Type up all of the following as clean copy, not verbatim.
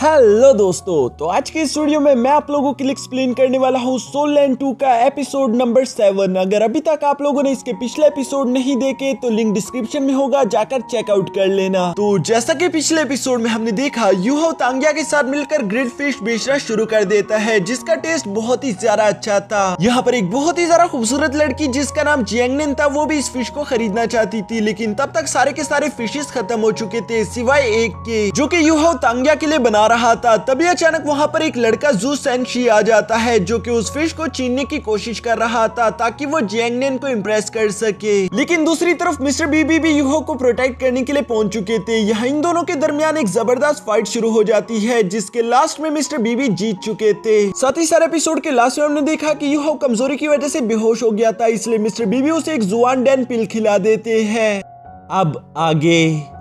Hello दोस्तों, तो आज के इस वीडियो में मैं आप लोगों के लिए एक्सप्लेन करने वाला हूँ सोल लैंड 2 का एपिसोड नंबर 7। अगर अभी तक आप लोगों ने इसके पिछले एपिसोड नहीं देखे तो लिंक डिस्क्रिप्शन में होगा, जाकर चेकआउट कर लेना। तो जैसा कि पिछले एपिसोड में हमने देखा, यूहो तांग्या के साथ मिलकर ग्रिल्ड फिश बेचना शुरू कर देता है, जिसका टेस्ट बहुत ही ज्यादा अच्छा था। यहाँ पर एक बहुत ही ज्यादा खूबसूरत लड़की जिसका नाम जियांगनेन था, वो भी इस फिश को खरीदना चाहती थी, लेकिन तब तक सारे के सारे फिशेस खत्म हो चुके थे सिवाय एक के, जो कि यूहो तांग्या के लिए बना रहा था। तभी अचानक वहाँ पर एक लड़का जू सेंशी आ जाता है, जो कि उस फिश को छीनने की कोशिश कर रहा था ताकि वो जियांगनेन को इम्प्रेस कर सके। लेकिन दूसरी तरफ मिस्टर बीबी भी यूहो को प्रोटेक्ट करने के लिए पहुंच चुके थे। यहाँ इन दोनों के दरमियान एक जबरदस्त फाइट शुरू हो जाती है, जिसके लास्ट में मिस्टर बीबी जीत चुके थे। साथ ही सारे एपिसोड के लास्ट में हमने देखा कि यूहो कमजोरी की वजह से बेहोश हो गया था, इसलिए मिस्टर बीबी उसे एक जुआन डैन पिल खिला देते हैं। अब आगे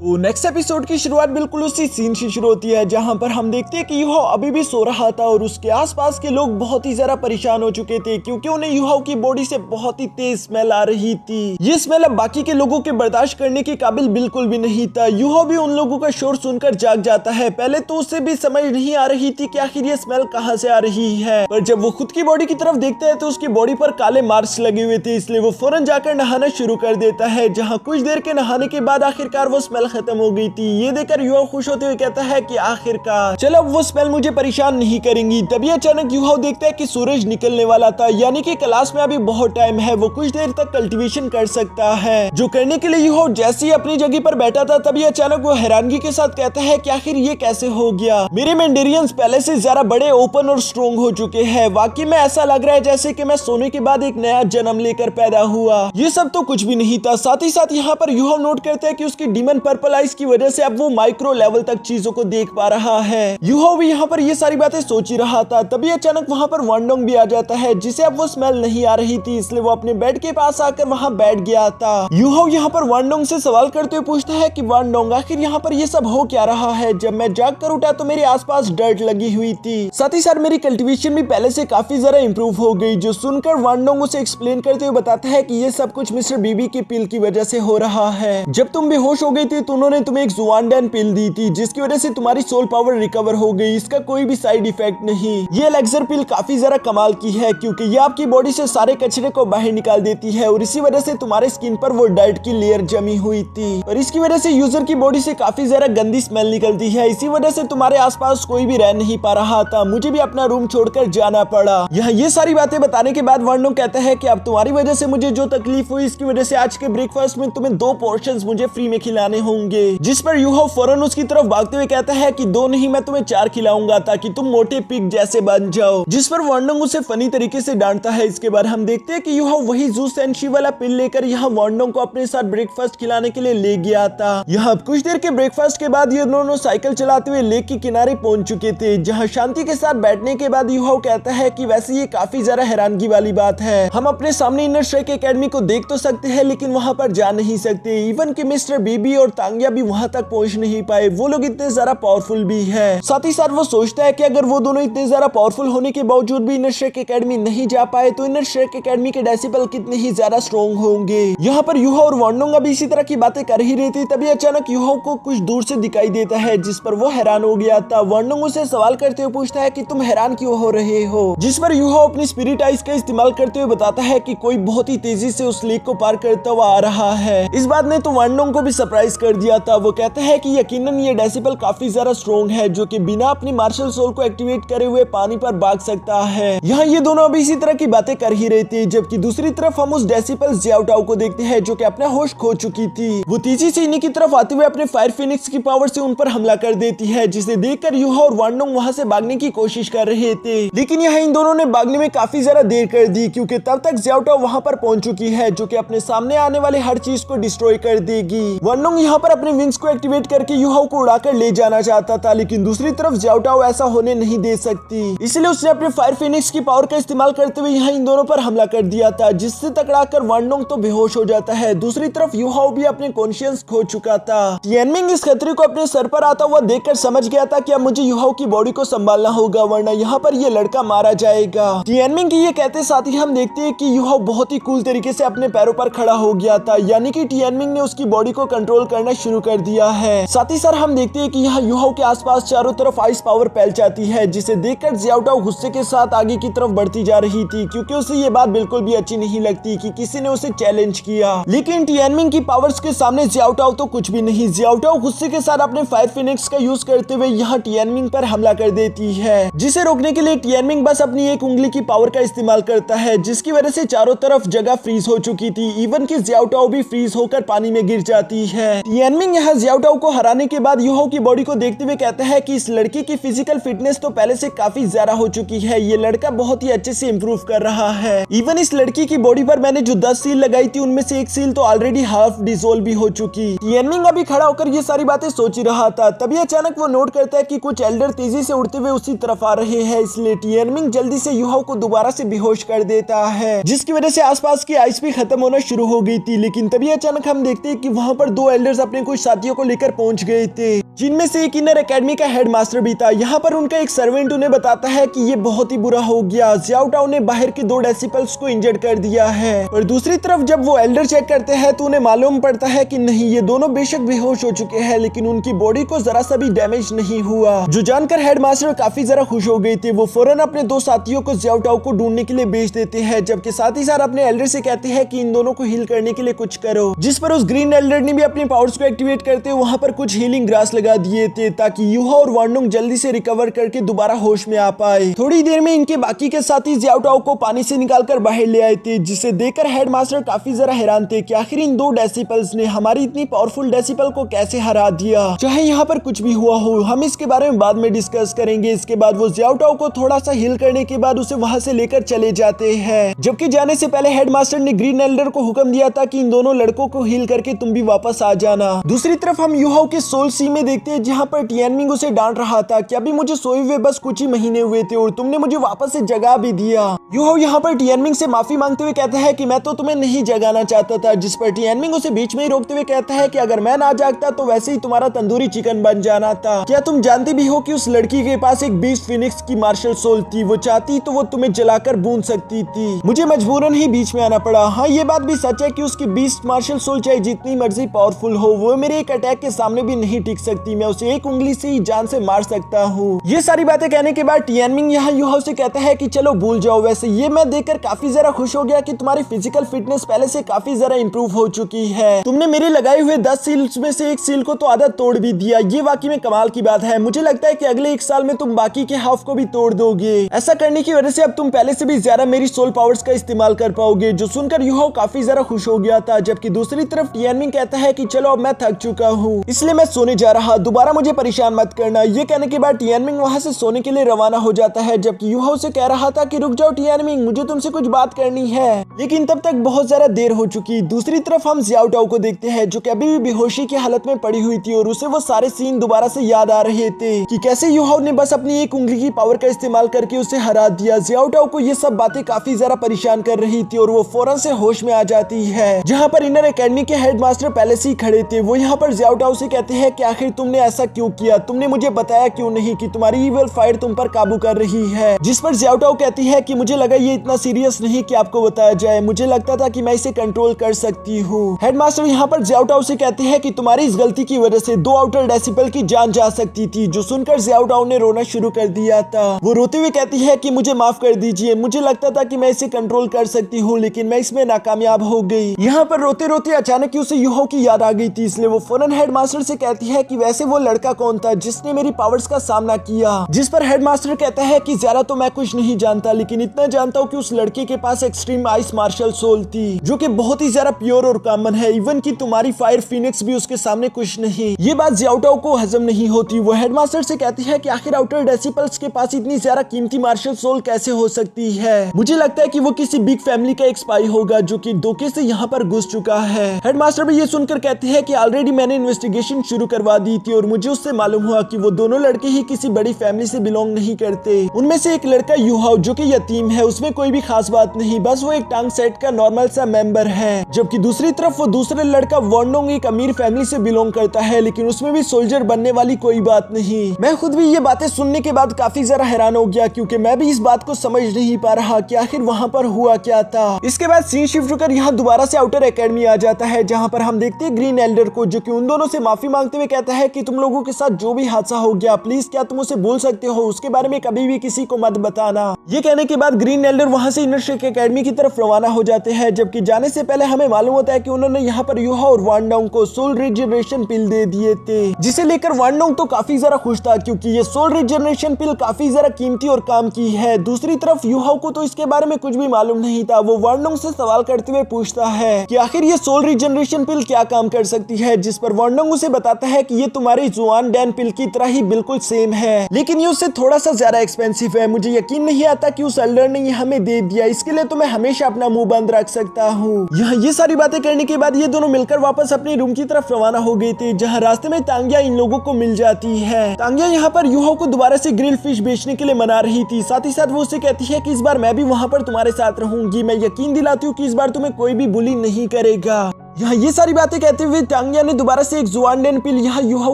तो नेक्स्ट एपिसोड की शुरुआत बिल्कुल उसी सीन से शुरू होती है, जहां पर हम देखते हैं कि यूहो अभी भी सो रहा था और उसके आसपास के लोग बहुत ही ज्यादा परेशान हो चुके थे, क्योंकि उन्हें यूहो की बॉडी से बहुत ही तेज स्मेल आ रही थी। ये स्मेल अब बाकी के लोगों के बर्दाश्त करने के काबिल बिल्कुल भी नहीं था। यूहो भी उन लोगों का शोर सुनकर जाग जाता है। पहले तो उसे भी समझ नहीं आ रही थी कि आखिर ये स्मेल कहाँ से आ रही है, पर जब वो खुद की बॉडी की तरफ देखता है तो उसकी बॉडी पर काले मार्क्स लगे हुए थे, इसलिए वो फौरन जाकर नहाना शुरू कर देता है। जहाँ कुछ देर के नहाने के बाद आखिरकार वो स्मेल खत्म हो गई थी। ये देखकर यूहो खुश होते हुए कहता है कि आखिरकार चलो अब वो स्मेल मुझे परेशान नहीं करेंगी। तभी अचानक यूहो देखता है कि सूरज निकलने वाला था, यानी कि क्लास में अभी बहुत टाइम है, वो कुछ देर तक कल्टीवेशन कर सकता है। जो करने के लिए यूहो जैसे ही अपनी जगह पर बैठा था, तभी अचानक वो हैरानगी के साथ कहता है कि आखिर ये कैसे हो गया। मेरे मेंडेरियंस पहले से ज्यादा बड़े, ओपन और स्ट्रॉन्ग हो चुके हैं। वाकई में ऐसा लग रहा है जैसे कि मैं सोने के बाद एक नया जन्म लेकर पैदा हुआ। ये सब तो कुछ भी नहीं था। साथ ही साथ यहाँ पर यूहो नोट करता है कि उसकी डीमन पर्पल आइज की वजह से अब वो माइक्रो लेवल तक चीजों को देख पा रहा है। यूहो भी यहाँ पर ये सारी बातें सोच ही रहा था। तभी अचानक वहाँ पर वांडोंग भी आ जाता है, जिसे अब वो स्मेल नहीं आ रही थी, इसलिए वो अपने बेड के पास आकर वहाँ बैठ गया था। यूहो यहाँ पर वांडोंग से सवाल करते हुए पूछता है कि वांडोंग, आखिर यहाँ पर ये सब हो क्या रहा है? जब मैं जाग कर उठा तो मेरे आसपास डर्ट लगी हुई थी, साथ ही साथ मेरी कल्टीवेशन भी पहले से काफी ज्यादा इंप्रूव हो गई। जो सुनकर वांडोंग उसे एक्सप्लेन करते हुए बताता है कि ये सब कुछ मिस्टर बीबी की पिल की वजह से हो रहा है। जब तुम बेहोश हो गई थी तो उन्होंने तुम्हें एक जुआन पिल दी थी, जिसकी वजह से तुम्हारी सोल पावर रिकवर हो गई। इसका कोई भी साइड इफेक्ट नहीं। ये एलेक्सर पिल काफी ज्यादा कमाल की है, क्योंकि ये आपकी बॉडी से सारे कचरे को बाहर निकाल देती है और इसी वजह से तुम्हारे स्किन पर वो डर्ट की लेयर जमी हुई थी और इसकी वजह से यूजर की बॉडी से काफी ज्यादा गंदी स्मेल निकलती है। इसी वजह से तुम्हारे आसपास कोई भी रह नहीं पा रहा था। मुझे भी अपना रूम छोड़कर जाना पड़ा। यहाँ ये सारी बातें बताने के बाद वांडोंग कहता है कि अब तुम्हारी वजह से मुझे जो तकलीफ हुई, इसकी वजह से आज के ब्रेकफास्ट में तुम्हें 2 पोर्शंस मुझे फ्री में खिलाने होंगे। जिस पर यूहो फौरन उसकी तरफ भागते हुए कहता है कि 2 नहीं, मैं तुम्हें 4 खिलाऊंगा ताकि तुम मोटे पिग जैसे बन जाओ। जिस पर वांडोंग उसे फनी तरीके से डांटता है। इसके बाद हम देखते हैं कि यूहो वही जू सेंशी वाला पिल लेकर यहाँ वांडोंग को अपने साथ ब्रेकफास्ट खिलाने के लिए ले गया था। यहाँ कुछ देर के ब्रेकफास्ट के बाद ये दोनों साइकिल चलाते हुए लेक के किनारे पहुंच चुके थे, जहाँ शांति के साथ बैठने के बाद यूहो कहता है कि वैसे ये काफी ज्यादा हैरानगी वाली बात है। हम अपने सामने इनर स्ट्राइक एकेडमी को देख तो सकते हैं, लेकिन वहाँ पर जा नहीं सकते। इवन कि मिस्टर बीबी और तांग्या भी वहाँ तक पहुँच नहीं पाए। वो लोग इतने ज्यादा पावरफुल भी है। साथ ही साथ वो सोचता है कि अगर वो दोनों इतने ज्यादा पावरफुल होने के बावजूद भी इनर स्ट्राइक एकेडमी नहीं जा पाए, तो इनर स्ट्राइक एकेडमी के डेसिबल कितने ही ज्यादा स्ट्रॉन्ग होंगे। यहाँ पर यूहो और वांडोंग अभी इसी तरह की बातें कर ही रही थी। तभी अचानक यूहो को कुछ दूर से दिखाई देता है, जिस पर वो हैरान हो गया था। वांडोंग उसे सवाल करते हुए पूछता है कि तुम हैरान क्यों हो रहे हो? जिस पर यूहो अपनी स्पिरिट आइज का इस्तेमाल करते हुए बताता है कि कोई बहुत ही तेजी से उस लेक को पार करता हुआ आ रहा है। इस बात ने तो वांडोंग को भी सरप्राइज कर दिया था। वो कहता है कि यकीनन ये डेसिबल काफी ज्यादा स्ट्रॉन्ग है, जो कि बिना अपनी मार्शल सोल को एक्टिवेट करे हुए पानी पर भाग सकता है। यहाँ ये दोनों अभी इसी तरह की बातें कर ही रहे थे, जबकि दूसरी तरफ हम उस डेसिबल जियाओटाओ को देखते हैं, जो कि अपना होश खो चुकी थी। वो तेजी से इन्हीं की तरफ आते हुए अपने फायर फिनिक्स की पावर से उन पर हमला कर देती है, जिसे देखकर यूहो और वांडोंग वहाँ से भागने की कोशिश कर रहे थे। लेकिन यहाँ इन दोनों ने भागने में काफी ज्यादा देर कर दी, क्योंकि तब तक जियाओटाओ वहाँ पर पहुंच चुकी है, जो कि अपने सामने आने वाले हर चीज को डिस्ट्रॉय कर देगी। वांडोंग यहाँ पर अपने विंग्स को एक्टिवेट करके यूहो को उड़ाकर ले जाना चाहता था, लेकिन दूसरी तरफ जियाओटाओ ऐसा होने नहीं दे सकती, इसलिए उसने अपने फायर फिनिक्स की पावर का इस्तेमाल करते हुए यहाँ इन दोनों पर हमला कर दिया था, जिससे टकराकर वांडोंग तो बेहोश हो जाता है। दूसरी तरफ यूहो भी अपने कॉन्शियस खो चुका था। तियानमिंग इस खतरे को अपने सर पर आता हुआ देखकर समझ गया था कि अब मुझे यूहो की बॉडी को संभालना होगा, वरना यहाँ पर ये लड़का मारा जाएगा। तियानमिंग की ये कहते साथ ही हम देखते हैं कि यूहो बहुत ही कूल तरीके से अपने पैरों पर खड़ा हो गया था, यानी कि तियानमिंग ने उसकी बॉडी को कंट्रोल करना करना शुरू कर दिया है। साथ ही साथ हम देखते हैं कि यहाँ युहाओ के आसपास चारों तरफ आइस पावर फैल जाती है, जिसे देखकर जियाओ टाओ गुस्से के साथ आगे की तरफ बढ़ती जा रही थी, क्योंकि उसे ये बात बिल्कुल भी अच्छी नहीं लगती कि किसी ने उसे चैलेंज किया। लेकिन टियानमिंग की पावर्स के सामने जियाओ टाओ तो कुछ भी नहीं। जियाओ टाओ गुस्से के साथ अपने फायर फिनिक्स का यूज करते हुए यहाँ टियानमिंग पर हमला कर देती है, जिसे रोकने के लिए टियानमिंग बस अपनी एक उंगली की पावर का इस्तेमाल करता है, जिसकी वजह से चारों तरफ जगह फ्रीज हो चुकी थी। इवन कि जियाओ टाओ भी फ्रीज होकर पानी में गिर जाती है। टियानमिंग यहाँ जियाओ टाओ को हराने के बाद युहाओ की बॉडी को देखते हुए कहता है कि इस लड़की की फिजिकल फिटनेस तो पहले से काफी ज्यादा हो चुकी है, ये लड़का बहुत ही अच्छे से इम्प्रूव कर रहा है। इवन इस लड़की की बॉडी पर मैंने जो 10 सील लगाई थी उनमें से एक सील तो ऑलरेडी हाफ डिसॉल्व भी हो चुकी। टियानमिंग अभी खड़ा होकर ये सारी बातें सोच ही रहा था, तभी अचानक वो नोट करता है कि कुछ एल्डर तेजी से उड़ते हुए उसी तरफ आ रहे हैं। इसलिए टियानमिंग जल्दी से युहाओ को दोबारा से बेहोश कर देता है, जिसकी वजह से आसपास की आइस भी खत्म होना शुरू हो गई थी। लेकिन तभी अचानक हम देखते हैं कि वहां पर 2 एल्डर्स अपने कुछ साथियों को लेकर पहुंच गए थे, जिनमें से एक इनर एकेडमी का हेडमास्टर भी था। यहाँ पर उनका एक सर्वेंट उन्हें बताता है कि ये बहुत ही बुरा हो गया, जियाओ टाओ ने बाहर के 2 डेसिपल्स को इंजर्ड कर दिया है। और दूसरी तरफ जब वो एल्डर चेक करते हैं तो उन्हें मालूम पड़ता है कि नहीं, ये दोनों बेशक बेहोश हो चुके हैं, लेकिन उनकी बॉडी को जरा सा भी डैमेज नहीं हुआ। जो जानकर हेडमास्टर काफी जरा खुश हो गए थे। वो फौरन अपने 2 साथियों को जियाओ टाओ को ढूंढने के लिए भेज देते हैं, जबकि साथ ही साथ अपने एल्डर से कहते हैं कि इन दोनों को हील करने के लिए कुछ करो। जिस पर उस ग्रीन एल्डर ने भी अपने पावर्स को एक्टिवेट करते वहां पर कुछ हीलिंग ग्रास लगा दिए थे, ताकि युहा और वांडोंग जल्दी से रिकवर करके दोबारा होश में आ पाए। थोड़ी देर में इनके बाकी के साथी जियाओ टाओ को पानी से निकालकर बाहर ले आए थे, जिसे देखकर हेडमास्टर काफी जरा हैरान थे कि आखिर इन 2 डेसिपल्स ने हमारी इतनी पावरफुल डेसिपल को कैसे हरा दिया। चाहे यहाँ पर कुछ भी हुआ हो, हम इसके बारे में बाद में डिस्कस करेंगे। इसके बाद वो जियाओ टाओ को थोड़ा सा हील करने के बाद उसे वहां से लेकर चले जाते हैं, जबकि जाने से पहले हेडमास्टर ने ग्रीन एल्डर को हुक्म दिया था कि इन दोनों लड़कों को हील करके तुम भी वापस आ जाना। दूसरी तरफ हम युहाओ के सोल सी में देखते हैं, जहाँ पर टियानमिंग उसे डांट रहा था कि अभी मुझे सोए हुए बस कुछ ही महीने हुए थे और तुमने मुझे वापस से जगा भी दिया। युहाओ यहाँ पर टियानमिंग से माफी मांगते हुए कहता है कि मैं तो तुम्हें नहीं जगाना चाहता था, जिस पर टियानमिंग उसे बीच में ही रोकते हुए कहता है कि अगर मैं ना जागता तो वैसे ही तुम्हारा तंदूरी चिकन बन जाना था। क्या तुम जानते भी हो कि उस लड़की के पास एक बीस्ट फिनिक्स की मार्शल सोल थी, वो चाहती तो वो तुम्हें जलाकर भून सकती थी, मुझे मजबूरन ही बीच में आना पड़ा। हाँ, ये बात भी सच है कि उसकी बीस्ट मार्शल सोल चाहे जितनी मर्जी पावरफुल हो, वो मेरे एक अटैक के सामने भी नहीं टिक सकती, मैं उसे एक उंगली से ही जान से मार सकता हूँ। ये सारी बातें कहने के बाद टियानमिंग यहाँ युहाओ से कहता है कि चलो भूल जाओ। वैसे ये मैं देखकर काफी जरा खुश हो गया कि तुम्हारी फिजिकल फिटनेस पहले से काफी जरा इंप्रूव हो चुकी है। तुमने मेरे लगाए हुए 10 सील्स में से एक सील को तो आधा तोड़ भी दिया, ये वाकई में कमाल की बात है। मुझे लगता है कि अगले 1 साल में तुम बाकी के हाफ को भी तोड़ दोगे। ऐसा करने की वजह से अब तुम पहले से भी ज्यादा मेरी सोल पावर्स का इस्तेमाल कर पाओगे। जो सुनकर युहाओ काफी जरा खुश हो गया था, जबकि दूसरी तरफ टियानमिंग कहता है कि चलो अब मैं थक चुका हूँ, इसलिए मैं सोने जा रहा, दोबारा मुझे परेशान मत करना। ये कहने के बाद टियानमिंग वहां से सोने के लिए रवाना हो जाता है, जबकि युहाओ से कह रहा था कि रुक जाओ टियानमिंग, मुझे तुमसे कुछ बात करनी है। लेकिन तब तक बहुत ज्यादा देर हो चुकी। दूसरी तरफ हम जियाओ टाओ को देखते हैं, जो कि अभी भी बेहोशी की हालत में पड़ी हुई थी और उसे वो सारे सीन दोबारा से याद आ रहे थे कि कैसे युहाओ ने बस अपनी एक उंगली की पावर का इस्तेमाल करके उसे हरा दिया। जियाओ टाओ को ये सब बातें काफी ज्यादा परेशान कर रही थी और वो फौरन से होश में आ जाती है। जहाँ पर इनर एकेडमी के हेडमास्टर पहले से ही खड़े थे। वो यहाँ पर जियाओ टाओ से कहते हैं कि आखिर तुमने ऐसा क्यों किया, तुमने मुझे बताया क्यों नहीं कि तुम्हारी इविल फायर तुम पर काबू कर रही है। जिस पर जियाओ टाओ कहती है कि मुझे लगा ये इतना सीरियस नहीं कि आपको बताया जाए, मुझे लगता था कि मैं इसे कंट्रोल कर सकती हूँ। हेडमास्टर यहाँ पर जियाओ टाओ से कहते हैं कि तुम्हारी इस गलती की वजह से 2 आउटर डेसिबल की जान जा सकती थी। जो सुनकर जियाओ टाओ ने रोना शुरू कर दिया था। वो रोते हुए कहती है कि मुझे माफ कर दीजिए, मुझे लगता था कि मैं इसे कंट्रोल कर सकती हूँ, लेकिन मैं इसमें नाकामयाब हो गई। यहाँ पर रोते रोते अचानक उसे युहाओ की याद आ गई थी, इसलिए वो फौरन हेडमास्टर से कहती है कि वैसे वो लड़का कौन था जिसने मेरी पावर्स का सामना किया। जिस पर हेडमास्टर कहता है कि ज्यादा तो मैं कुछ नहीं जानता, लेकिन इतना जानता हूँ कि उस लड़के के पास एक्सट्रीम आइस मार्शल सोल थी, जो कि बहुत ही ज्यादा प्योर और कॉमन है। इवन कि तुम्हारी फायर फिनिक्स भी उसके सामने कुछ नहीं। ये बात जियाओ टाओ को हजम नहीं होती। वो हेडमास्टर से कहती है कि आखिर आउटर डेसिपल्स के पास इतनी ज्यादा कीमती मार्शल सोल कैसे हो सकती है। मुझे लगता है कि वो किसी बिग फैमिली का एक स्पाई होगा जो कि धोखे से यहाँ पर घुस चुका है। हेडमास्टर भी ये सुनकर कहते हैं कि ऑलरेडी मैंने इन्वेस्टिगेशन शुरू करवा दी थी और मुझे उससे मालूम हुआ कि वो दोनों लड़के ही किसी बड़ी फैमिली से बिलोंग नहीं करते। उनमें से एक लड़का युहाओ जो कि यतीम है, उसमें कोई भी खास बात नहीं, बस वो एक टांग सेट का नॉर्मल सा मेंबर है। जबकि दूसरी तरफ वो दूसरे लड़का वांडोंग एक अमीर फैमिली से बिलोंग करता है, लेकिन उसमें भी सोल्जर बनने वाली कोई बात नहीं। मैं खुद भी ये बातें सुनने के बाद काफी जरा हैरान हो गया, क्योंकि मैं भी इस बात को समझ नहीं पा रहा कि आखिर वहाँ पर हुआ क्या था। इसके बाद सीन शिफ्ट होकर यहाँ दोबारा से आउटर एकेडमी आ जाता है, जहाँ पर हम देखते हैं ग्रीन एल्डर एल्डर को, जो कि उन दोनों से माफी मांगते हुए कहता है कि तुम लोगों के साथ जो भी हादसा हो गया प्लीज क्या तुम उसे बोल सकते हो, उसके बारे में कभी भी किसी को मत बताना। ये कहने के बाद ग्रीन एल्डर वहां से इनर शेक एकेडमी की तरफ रवाना हो जाते हैं, जबकि जाने से पहले हमें मालूम होता है कि उन्होंने यहाँ पर यूहा और वांडोंग को सोल रिजनरेशन पिल दे दिए थे, जिसे लेकर वांडोंग तो काफी ज्यादा खुश था क्योंकि ये सोल रिजनरेशन पिल काफी ज्यादा कीमती और काम की है। दूसरी तरफ यूहा को तो इसके बारे में कुछ भी मालूम नहीं था। वो वांडोंग से सवाल करते हुए पूछता है कि आखिर ये सोल रिजनरेशन पिल क्या काम कर सकती है, जिस पर वांडोंग उसे बताता है कि ये तुम्हारी जुआन डैन पिल की तरह ही बिल्कुल सेम है, लेकिन ये उससे थोड़ा सा ज्यादा एक्सपेंसिव है। मुझे यकीन नहीं आता कि उस एल्डर ने ये हमें दे दिया, इसके लिए तो मैं हमेशा अपना मुंह बंद रख सकता हूँ। यहाँ ये सारी बातें करने के बाद ये दोनों मिलकर वापस अपने रूम की तरफ रवाना हो गए थे, जहाँ रास्ते में तांगिया इन लोगों को मिल जाती है। तांगिया यहाँ पर यूहा को दोबारा से ग्रिल फिश बेचने के लिए मना रही थी, साथ ही साथ वो उसे कहती है कि इस बार मैं भी वहाँ पर तुम्हारे साथ रहूंगी, मैं यकीन दिलाती हूँ कि इस बार तुम्हें कोई भी बुली नहीं करेगा। यहाँ ये सारी बातें कहते हुए तांगिया ने दोबारा से एक जुआन डैन पिल यहाँ यूहा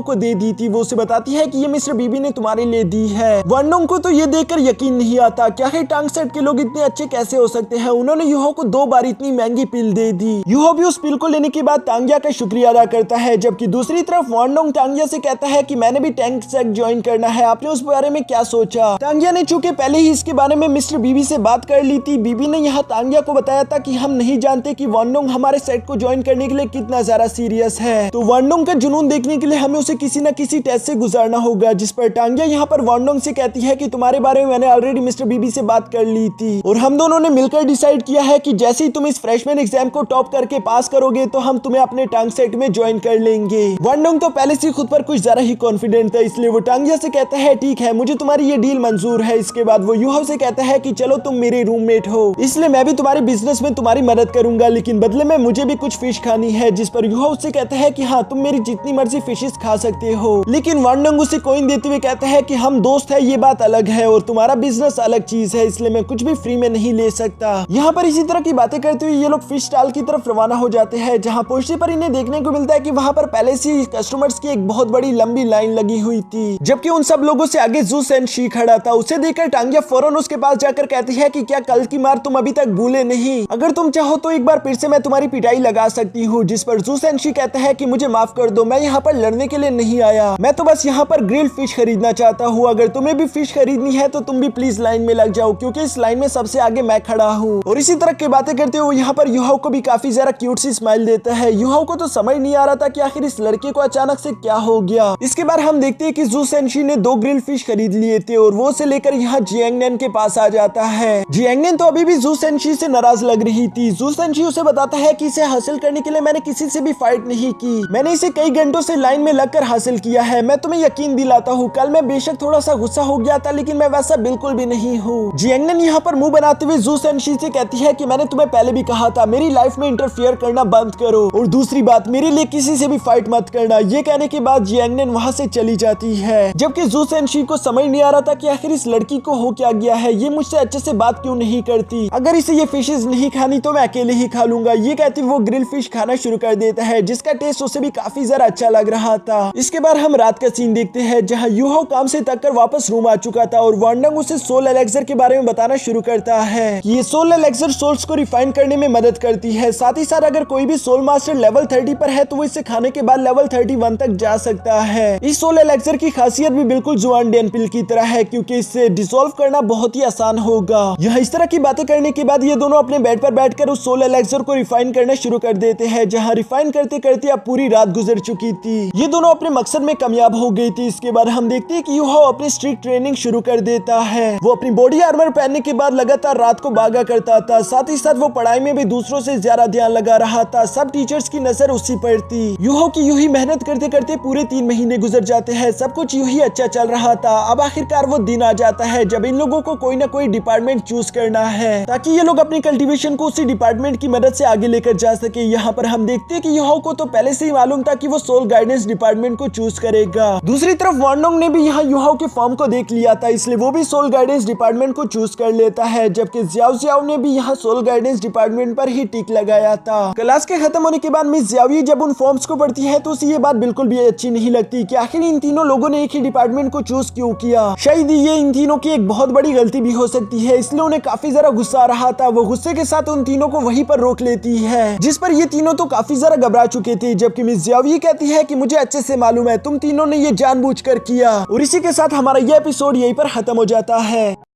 को दे दी थी। वो उसे बताती है कि ये मिस्टर बीबी ने तुम्हारे लिए दी है। वांडोंग को तो ये देखकर यकीन नहीं आता, क्या है टांग सेट के लोग इतने अच्छे कैसे हो सकते हैं, उन्होंने यूहा को 2 बार इतनी महंगी पिल दे दी। यूहा भी उस पिल को लेने के बाद तांगिया का शुक्रिया अदा करता है, जबकि दूसरी तरफ वांडोंग तांगिया से कहता है कि मैंने भी टैंक सेट ज्वाइन करना है, आपने उस बारे में क्या सोचा। तांगिया ने चूंकि पहले ही इसके बारे में मिस्टर बीबी से बात कर ली थी, बीबी ने यहाँ तांगिया को बताया था कि हम नहीं जानते कि वांडोंग हमारे सेट को ज्वाइन करने के लिए कितना ज्यादा सीरियस है, तो वांडोंग का जुनून देखने के लिए हमें उसे किसी न किसी टेस्ट से गुजारना होगा। जिस पर तांगिया यहाँ पर वांडोंग से कहती है कि तुम्हारे बारे में मैंने ऑलरेडी मिस्टर बीबी से बात कर ली थी और हम दोनों ने मिलकर डिसाइड किया है कि जैसे ही तुम इस फ्रेशमैन एग्जाम को टॉप करके पास करोगे तो हम तुम्हें अपने टांग सेट में ज्वाइन कर लेंगे। वांडोंग तो पहले से खुद पर कुछ ज्यादा ही कॉन्फिडेंट था, इसलिए वो तांगिया से कहता है ठीक है मुझे तुम्हारी ये डील मंजूर है। इसके बाद वो यूहा से कहता है कि चलो तुम मेरे रूममेट हो, इसलिए मैं भी तुम्हारे बिजनेस में तुम्हारी मदद करूंगा, लेकिन बदले में मुझे भी कुछ फिश खानी है। जिस पर यूहा उससे कहता है कि हाँ तुम मेरी जितनी मर्जी फिशेस खा सकते हो, लेकिन वांडोंग उसे कॉइन देते हुए कहता है कि हम दोस्त है ये बात अलग है और तुम्हारा बिजनेस अलग चीज है, इसलिए मैं कुछ भी फ्री में नहीं ले सकता। यहाँ पर इसी तरह की बातें करते हुए ये लोग फिश स्टॉल की तरफ रवाना हो जाते हैं, जहाँ पहुंचने पर इन्हें देखने को मिलता है कि वहाँ पर पहले से कस्टमर्स की एक बहुत बड़ी लंबी लाइन लगी हुई थी, जबकि उन सब लोगों से आगे जू सेंशी खड़ा था। उसे देखकर तांगिया फौरन उसके पास जाकर कहती है कि क्या कल की मार तुम अभी तक भूले नहीं, अगर तुम चाहो तो एक बार फिर से मैं तुम्हारी पिटाई लगा सकती हूँ। जिस पर जू सेंशी कहता है कि मुझे माफ कर दो, मैं यहाँ पर लड़ने के लिए नहीं आया, मैं तो बस यहाँ पर ग्रिल्ड फिश खरीदना चाहता हूँ, अगर तुम्हें भी फिश खरीदनी है तो तुम भी प्लीज लाइन में लग जाओ क्योंकि इस लाइन में सबसे आगे मैं खड़ा हूँ। और इसी तरह की बातें करते हुए यहाँ पर यूहा को भी काफी ज्यादा क्यूट सी स्माइल देता है। यूहा को तो समझ नहीं आ रहा था कि आखिर इस लड़के को अचानक से क्या हो गया। इसके बाद हम देखते हैं कि जू सेंशी ने 2 ग्रिल्ड फिश खरीद लिए थे और वो उसे लेकर यहाँ जियांगनेन के पास आ जाता है। जियांगनेन तो अभी भी जू सेंशी से नाराज लग रही थी। जू सेंशी उसे बताता है कि इसे हासिल करने के लिए मैंने किसी से भी फाइट नहीं की, मैंने इसे कई घंटों से लाइन में लगकर हासिल किया है, मैं तुम्हें यकीन दिलाता हूँ कल मैं बेशक थोड़ा सा गुस्सा हो गया था लेकिन मैं वैसा बिल्कुल भी नहीं हूँ। जियांगनेन यहाँ पर मुंह बनाते हुए जू सेंशी से कहती है कि मैंने तुम्हें पहले भी कहा था मेरी लाइफ में इंटरफियर करना बंद करो और दूसरी बात मेरे लिए किसी से भी फाइट मत करना। ये कहने के बाद जियांगनेन वहाँ से चली जाती है, जबकि जू सेंशी को समझ नहीं आ रहा था कि आखिर इस लड़की को हो क्या गया है, ये मुझसे अच्छे से बात क्यों नहीं करती, अगर इसे ये फिशेस नहीं खानी तो मैं अकेले ही खा लूंगा। ये कहती वो ग्रिल फिश खाना शुरू कर देता है जिसका टेस्ट उसे भी काफी ज्यादा अच्छा लग रहा था। इसके बाद हम रात का सीन देखते हैं जहाँ यूहा काम से थक कर वापस रूम आ चुका था और वांडोंग उसे सोल एलेक्सर के बारे में बताना शुरू करता है। ये सोल एलेक्सर सोल्स को रिफाइन करने में मदद करती है, साथ ही साथ अगर कोई भी सोल मास्टर लेवल 30 पर है तो वो इसे खाने के बाद लेवल 31 तक जा सकता है। इस सोल एलेक्सर की खासियत भी बिल्कुल जुआन डैन पिल की तरह है क्योंकि इससे डिसॉल्व करना बहुत ही आसान होगा। यह इस तरह की बातें करने के बाद ये दोनों अपने बेड पर बैठकर उस सोल एलेक्सर को रिफाइन करना शुरू कर देते हैं, जहाँ रिफाइन करते करते अब पूरी रात गुजर चुकी थी। ये दोनों अपने मकसद में कामयाब हो गई थी। इसके बाद हम देखते हैं कि यूहा अपनी स्ट्रीट ट्रेनिंग शुरू कर देता है। वो अपनी बॉडी आर्मर पहनने के बाद लगातार रात को भागा करता था, साथ ही साथ वो पढ़ाई में भी दूसरों से ज्यादा ध्यान लगा रहा था, सब टीचर्स की नजर उसी पर थी। यूहा की यूं ही मेहनत करते करते पूरे 3 महीने गुजर जाते हैं, सब कुछ यूं ही अच्छा चल रहा था। अब आखिरकार वो दिन आ जाता है जब इन लोगों को कोई ना कोई डिपार्टमेंट चूज करना है ताकि ये लोग अपनी कल्टीवेशन को उसी डिपार्टमेंट की मदद से आगे लेकर जा सके। यहाँ पर हम देखते हैं कि यूहा को तो पहले से ही मालूम था कि वो सोल गाइडेंस डिपार्टमेंट को चूज करेगा। दूसरी तरफ वांडोंग ने भी यहाँ यूहा के फॉर्म को देख लिया था, इसलिए वो भी सोल गाइडेंस डिपार्टमेंट को चूज कर लेता है, जबकि जियाओ जियाओ ने भी यहाँ सोल गाइडेंस डिपार्टमेंट पर ही टिक लगाया था। क्लास के खत्म होने के बाद मिस जियाओ जब उन फॉर्म्स को पढ़ती है तो उसे ये बात बिल्कुल भी अच्छी नहीं लगती कि आखिर इन तीनों लोगों ने एक ही डिपार्टमेंट को चूज क्यों किया। शायद ये इन तीनों की एक बहुत बड़ी गलती भी हो सकती है, इसलिए उन्हें काफी ज्यादा गुस्सा आ रहा था। वो गुस्से के साथ उन तीनों को वहीं पर रोक लेती है, जिस पर ये तीनों तो काफी जरा घबरा चुके थे, जबकि मिस जियावी कहती है कि मुझे अच्छे से मालूम है तुम तीनों ने ये जानबूझकर किया। और इसी के साथ हमारा ये एपिसोड यहीं पर खत्म हो जाता है।